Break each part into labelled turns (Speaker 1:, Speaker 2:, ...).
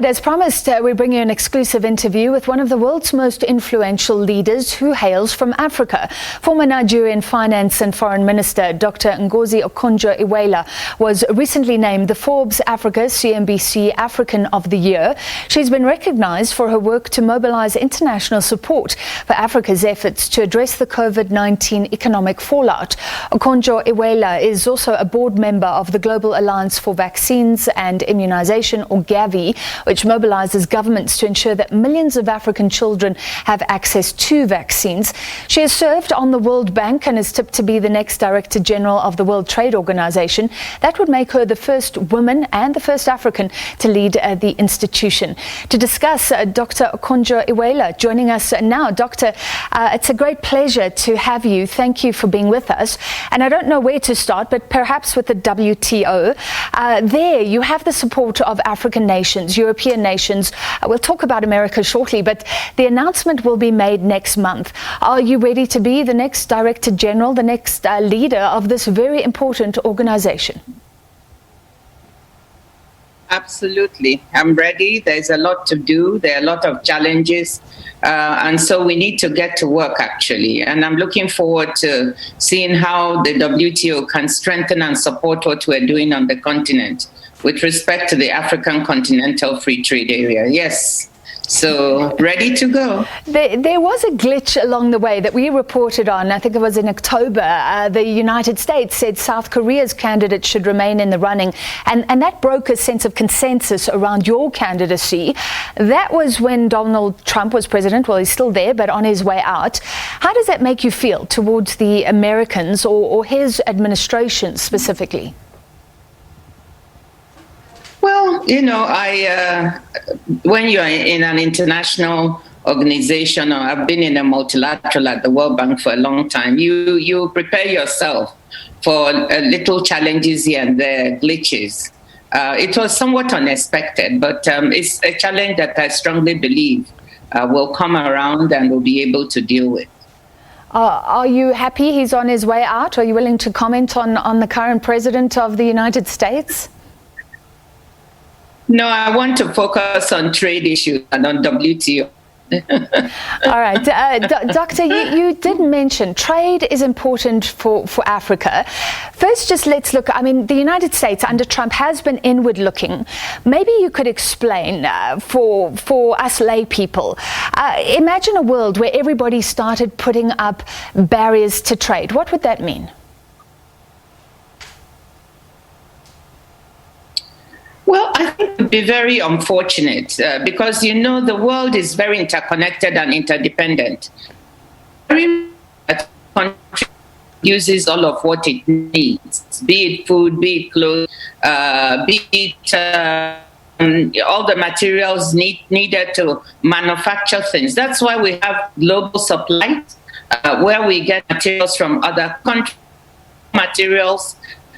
Speaker 1: right, as promised, we bring you an exclusive interview with one of the world's most influential leaders who hails from Africa. Former Nigerian Finance and Foreign Minister Dr Ngozi Okonjo-Iweala was recently named the Forbes Africa-CNBC African of the Year. She's been recognized for her work to mobilise international support for Africa's efforts to address the COVID-19 economic fallout. Okonjo-Iweala is also a board member of the Global Alliance for Vaccines and Immunization, or GAVI, which mobilises governments to ensure that millions of African children have access to vaccines. She has served on the World Bank and is tipped to be the next Director General of the World Trade Organization. That would make her the first woman and the first African to lead the institution. To discuss Dr Okonjo-Iweala joining us now. Doctor, it's a great pleasure to have you. Thank you for being with us. And I don't know where to start, but perhaps with the WTO. There you have the support of African nations, European nations. We'll talk about America shortly, but the announcement will be made next month. Are you ready to be the next Director General, the next leader of this very important organization?
Speaker 2: Absolutely. I'm ready. There's a lot to do. There are a lot of challenges. And so we need to get to work, actually. And I'm looking forward to seeing how the WTO can strengthen and support what we're doing on the continent with respect to the African Continental Free Trade Area. Yes. So, ready to go.
Speaker 1: There was a glitch along the way that we reported on. I think it was in October. The United States said South Korea's candidate should remain in the running. And that broke a sense of consensus around your candidacy. That was when Donald Trump was president. Well, he's still there, but on his way out. How does that make you feel towards the Americans or his administration specifically?
Speaker 2: Well, you know, when you're in an international organization, or I've been in a multilateral at the World Bank for a long time, you prepare yourself for little challenges here and there, glitches. It was somewhat unexpected, but it's a challenge that I strongly believe will come around and we'll be able to deal with.
Speaker 1: Are you happy he's on his way out? Are you willing to comment on the current president of the United States?
Speaker 2: No, I want to focus on trade issues and on WTO.
Speaker 1: All right. Doctor, you did mention trade is important for Africa. First, just let's look. I mean, the United States under Trump has been inward looking. Maybe you could explain for us lay people. Imagine a world where everybody started putting up barriers to trade. What would that mean?
Speaker 2: Well, I think it would be very unfortunate because, you know, the world is very interconnected and interdependent. Every country uses all of what it needs, be it food, be it clothes, be it all the materials needed to manufacture things. That's why we have global supply, where we get materials from other countries, materials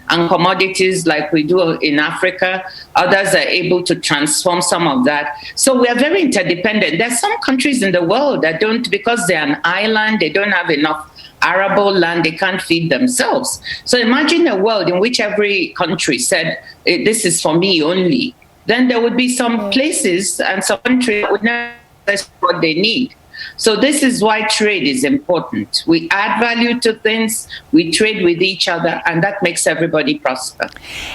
Speaker 2: and commodities like we do in Africa. Others are able to transform some of that. So we are very interdependent. There's some countries in the world that don't, because they're an island, they don't have enough arable land, they can't feed themselves. So imagine a world in which every country said, this is for me only. Then there would be some places and some countries that would not access what they need. So this is why trade is important. We add value to things, we trade with each other, and that makes everybody prosper.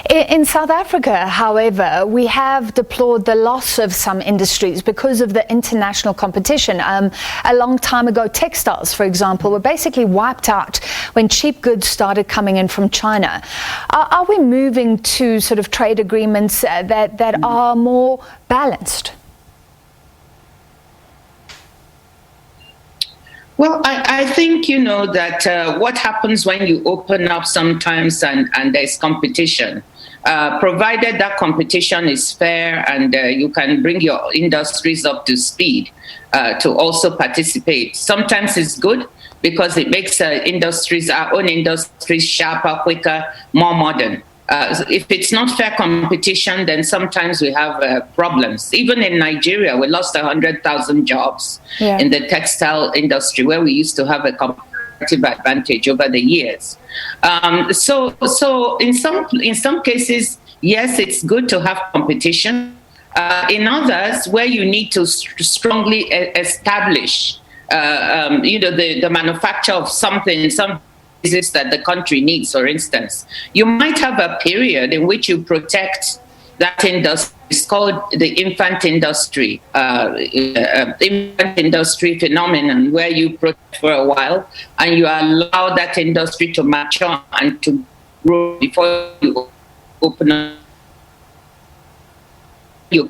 Speaker 1: In South Africa, however, we have deplored the loss of some industries because of the international competition. A long time ago, textiles, for example, were basically wiped out when cheap goods started coming in from China. Are we moving to sort of trade agreements that are more balanced?
Speaker 2: Well, I think, you know, that what happens when you open up sometimes and there's competition, provided that competition is fair and you can bring your industries up to speed to also participate. Sometimes it's good because it makes our own industries sharper, quicker, more modern. If it's not fair competition, then sometimes we have problems. Even in Nigeria, we lost 100,000 jobs in the textile industry, where we used to have a competitive advantage over the years. So in some cases, yes, it's good to have competition. In others, where you need to strongly establish, the manufacture of something, some disease that the country needs, for instance, you might have a period in which you protect that industry. It's called the infant industry phenomenon, where you protect for a while and you allow that industry to mature and to grow before you open up. You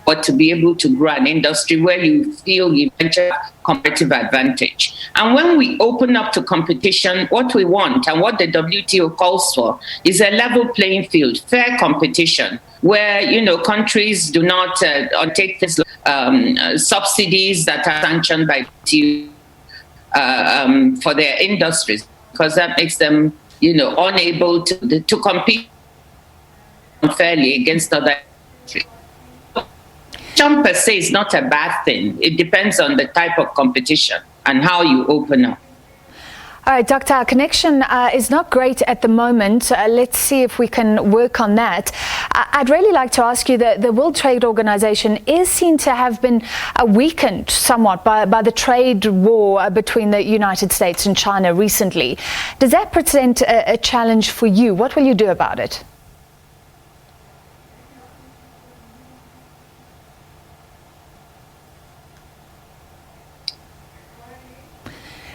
Speaker 2: or to be able to grow an industry where you feel you have competitive advantage. And when we open up to competition, what we want and what the WTO calls for is a level playing field, fair competition, where countries do not take this subsidies that are sanctioned by the WTO for their industries, because that makes them unable to compete fairly against other countries. Competition per se is not a bad thing. It depends on the type of competition and how you open up.
Speaker 1: All right, Doctor, our connection is not great at the moment. Let's see if we can work on that. I'd really like to ask you that the World Trade Organization is seen to have been weakened somewhat by the trade war between the United States and China recently. Does that present a challenge for you? What will you do about it?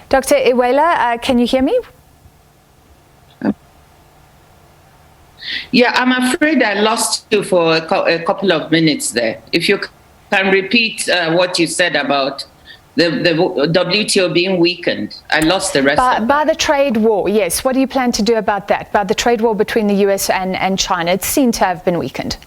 Speaker 1: Dr. Iweala, can you hear me?
Speaker 2: Yeah, I'm afraid I lost you for a couple of minutes there. If you can repeat what you said about the WTO being weakened. I lost the rest of
Speaker 1: by the trade war, yes. What do you plan to do about that? By the trade war between the US and China, it's seen to have been weakened.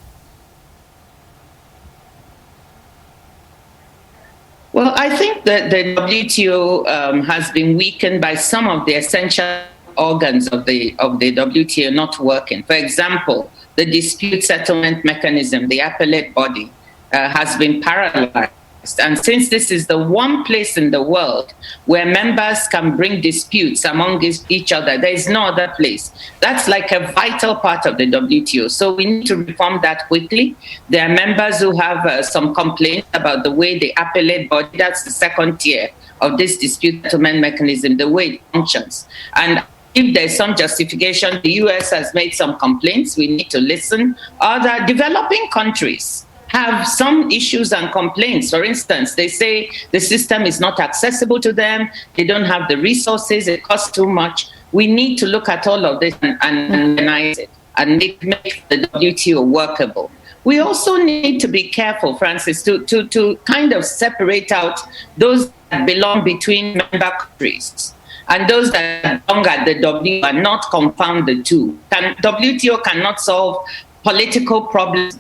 Speaker 2: Well, I think that the WTO has been weakened by some of the essential organs of the WTO not working. For example, the dispute settlement mechanism, the appellate body, has been paralyzed. And since this is the one place in the world where members can bring disputes among each other, there is no other place. That's like a vital part of the WTO. So we need to reform that quickly. There are members who have some complaints about the way the appellate body, that's the second tier of this dispute settlement mechanism, the way it functions. And if there's some justification, the US has made some complaints, we need to listen. Other developing countries have some issues and complaints. For instance, they say the system is not accessible to them, they don't have the resources, it costs too much. We need to look at all of this and analyze it and make the WTO workable. We also need to be careful, Francis, to kind of separate out those that belong between member countries and those that belong at the WTO and not confound the two. WTO cannot solve political problems.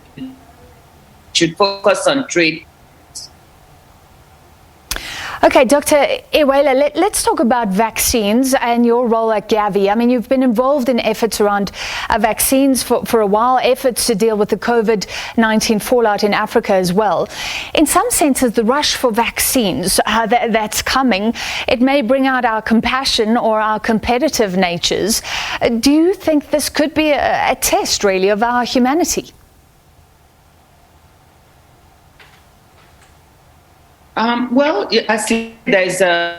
Speaker 2: Should focus on trade.
Speaker 1: Okay, Dr. Iweala, let's talk about vaccines and your role at GAVI. I mean, you've been involved in efforts around vaccines for a while, efforts to deal with the COVID-19 fallout in Africa as well. In some senses, the rush for vaccines that's coming, it may bring out our compassion or our competitive natures. Do you think this could be a test, really, of our humanity?
Speaker 2: Well, I see there's a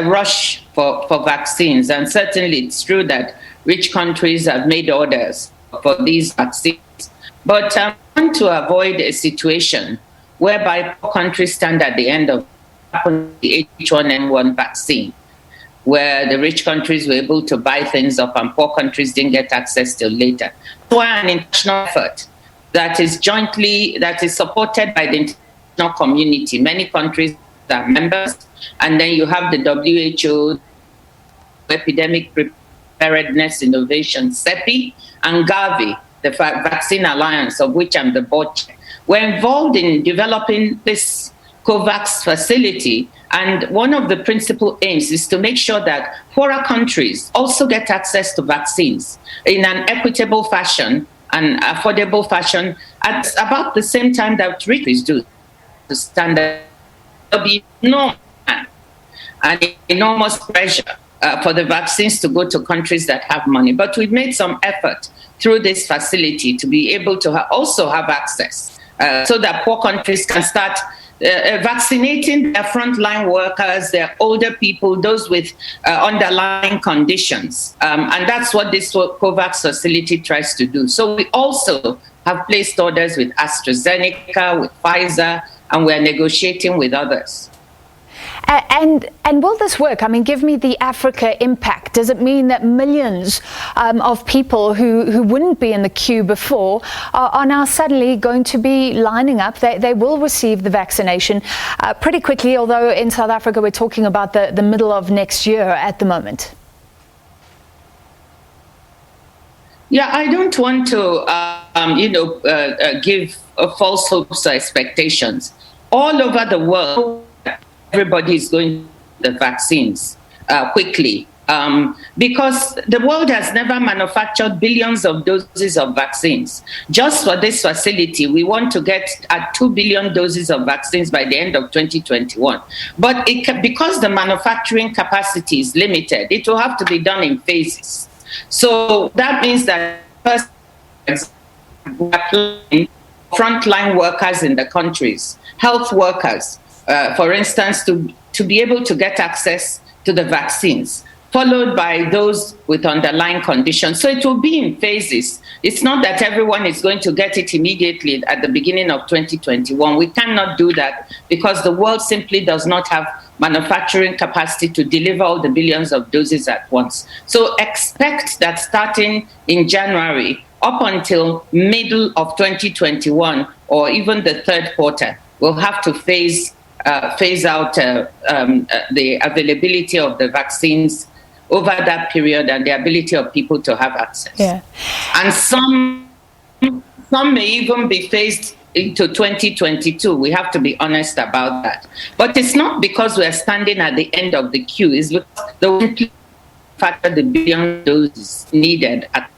Speaker 2: rush for vaccines, and certainly it's true that rich countries have made orders for these vaccines. But I want to avoid a situation whereby poor countries stand at the end of the H1N1 vaccine, where the rich countries were able to buy things up and poor countries didn't get access till later. That's why an international effort that is supported by the community. Many countries are members, and then you have the WHO, Epidemic Preparedness Innovation, SEPI, and GAVI, the Vaccine Alliance, of which I'm the board chair. We're involved in developing this COVAX facility, and one of the principal aims is to make sure that poorer countries also get access to vaccines in an equitable fashion and affordable fashion at about the same time that rich countries do. To stand there, there'll be and enormous pressure for the vaccines to go to countries that have money. But we've made some effort through this facility to be able to also have access so that poor countries can start vaccinating their frontline workers, their older people, those with underlying conditions. And that's what this COVAX facility tries to do. So we also have placed orders with AstraZeneca, with Pfizer, and we're negotiating with others.
Speaker 1: And will this work? I mean, give me the Africa impact. Does it mean that millions of people who wouldn't be in the queue before are now suddenly going to be lining up? They will receive the vaccination pretty quickly, although in South Africa we're talking about the middle of next year at the moment.
Speaker 2: Yeah, I don't want to, give false hopes or expectations. All over the world, everybody is going to the vaccines quickly because the world has never manufactured billions of doses of vaccines. Just for this facility, we want to get at 2 billion doses of vaccines by the end of 2021. But because the manufacturing capacity is limited, it will have to be done in phases. So that means that first, frontline workers in the countries, health workers, for instance, to be able to get access to the vaccines, followed by those with underlying conditions. So it will be in phases. It's not that everyone is going to get it immediately at the beginning of 2021. We cannot do that because the world simply does not have manufacturing capacity to deliver all the billions of doses at once. So expect that starting in January up until middle of 2021 or even the third quarter, we'll have to phase out the availability of the vaccines over that period and the ability of people to have access.
Speaker 1: Yeah.
Speaker 2: And some may even be phased into 2022. We have to be honest about that. But it's not because we're standing at the end of the queue. It's because the fact that the billion doses needed at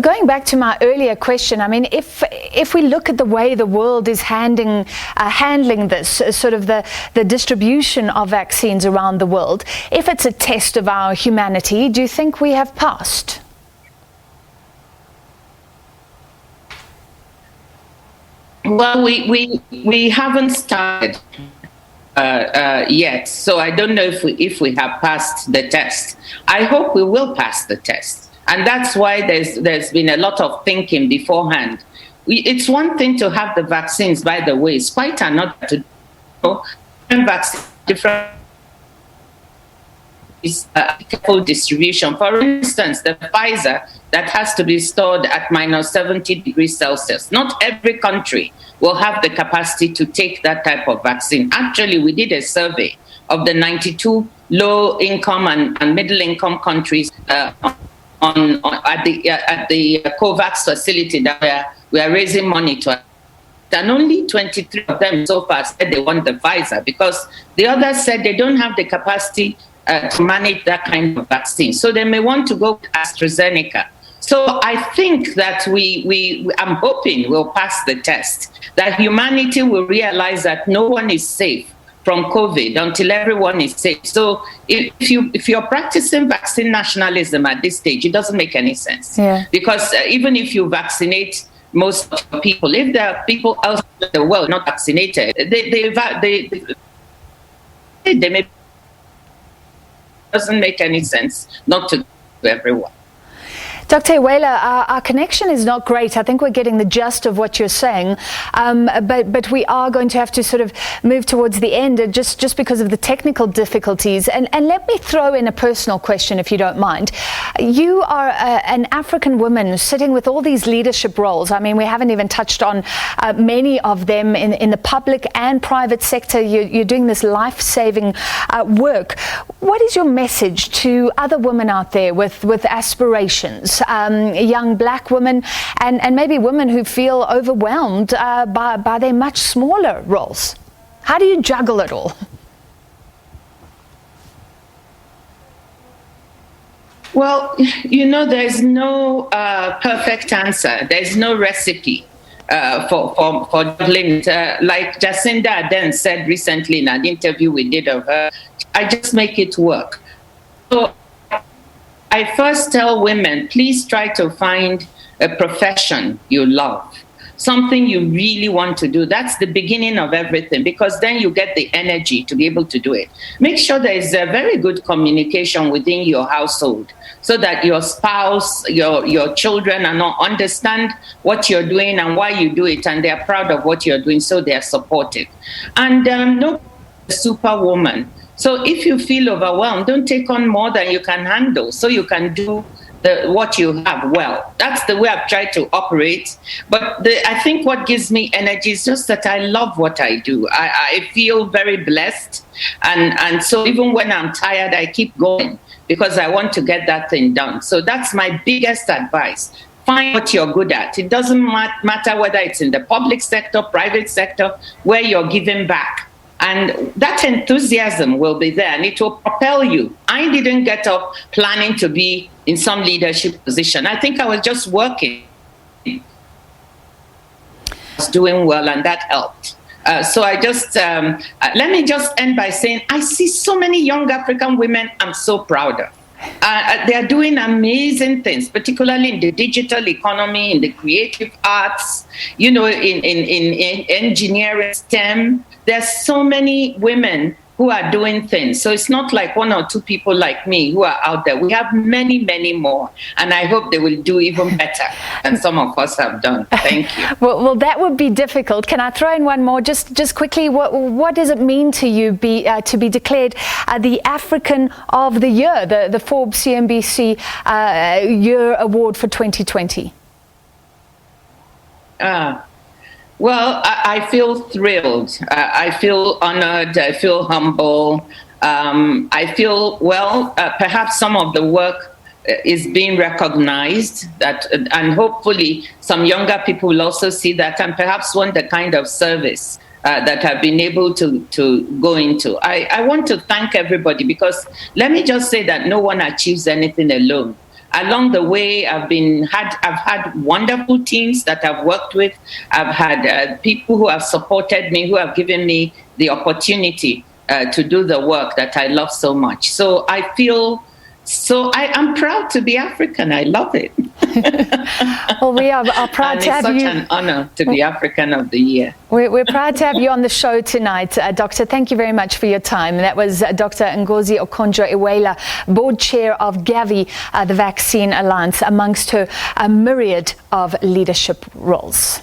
Speaker 1: Going back to my earlier question, I mean, if we look at the way the world is handling this, sort of the distribution of vaccines around the world, if it's a test of our humanity, do you think we have passed?
Speaker 2: Well, we haven't started yet, so I don't know if we have passed the test. I hope we will pass the test. And that's why there's been a lot of thinking beforehand. It's one thing to have the vaccines, by the way. It's quite another to do different careful distribution. For instance, the Pfizer that has to be stored at minus 70 degrees Celsius. Not every country will have the capacity to take that type of vaccine. Actually, we did a survey of the 92 low-income and middle-income countries at the COVAX facility that we are raising money to, and only 23 of them so far said they want the Pfizer because the others said they don't have the capacity to manage that kind of vaccine. So they may want to go with AstraZeneca. So I think that I'm hoping we'll pass the test, that humanity will realize that no one is safe from COVID until everyone is safe. So if you're practicing vaccine nationalism at this stage, it doesn't make any sense.
Speaker 1: Yeah.
Speaker 2: Because even if you vaccinate most of the people, if there are people else in the world not vaccinated, they may, doesn't make any sense not to everyone.
Speaker 1: Dr. Iweala, our connection is not great. I think we're getting the gist of what you're saying, but we are going to have to sort of move towards the end just because of the technical difficulties. And let me throw in a personal question, if you don't mind. You are an African woman sitting with all these leadership roles. I mean, we haven't even touched on many of them in the public and private sector. You're doing this life-saving work. What is your message to other women out there with aspirations? Young black women and maybe women who feel overwhelmed by their much smaller roles. How do you juggle it all?
Speaker 2: Well, there's no perfect answer. There's no recipe for juggling it. Like Jacinda Ardern said recently in an interview we did of her, I just make it work. So I first tell women, please try to find a profession you love. something you really want to do. That's the beginning of everything, because then you get the energy to be able to do it. Make sure there is a very good communication within your household, so that your spouse, your children understand what you're doing and why you do it, and they're proud of what you're doing, so they're supportive. And no superwoman. So if you feel overwhelmed, don't take on more than you can handle, so you can do what you have well. That's the way I've tried to operate. But I think what gives me energy is just that I love what I do. I feel very blessed. And so even when I'm tired, I keep going, because I want to get that thing done. So that's my biggest advice. Find what you're good at. It doesn't matter whether it's in the public sector, private sector, where you're giving back. And that enthusiasm will be there, and it will propel you. I didn't get up planning to be in some leadership position. I think I was just working. I was doing well, and that helped. So I just, let me just end by saying, I see so many young African women I'm so proud of. They're doing amazing things, particularly in the digital economy, in the creative arts, in engineering, STEM. There's so many women who are doing things. So it's not like one or two people like me who are out there. We have many, many more. And I hope they will do even better than some of us have done. Thank you.
Speaker 1: Well, that would be difficult. Can I throw in one more? Just quickly, what does it mean to you to be declared the African of the Year, the Forbes CNBC Year Award for 2020?
Speaker 2: Well, I feel thrilled. I feel honored. I feel humble. I feel, perhaps some of the work is being recognized, and hopefully some younger people will also see that, and perhaps want the kind of service that I've been able to go into. I want to thank everybody, because let me just say that no one achieves anything alone. Along the way, I've had wonderful teams that I've worked with. I've had people who have supported me, who have given me the opportunity to do the work that I love so much. So I feel I'm proud to be African. I love it.
Speaker 1: Well, we are proud to have you.
Speaker 2: It's such an honor to be African of the Year.
Speaker 1: We're proud to have you on the show tonight, Doctor. Thank you very much for your time. That was Dr. Ngozi Okonjo-Iweala, board chair of GAVI, the Vaccine Alliance, amongst her myriad of leadership roles.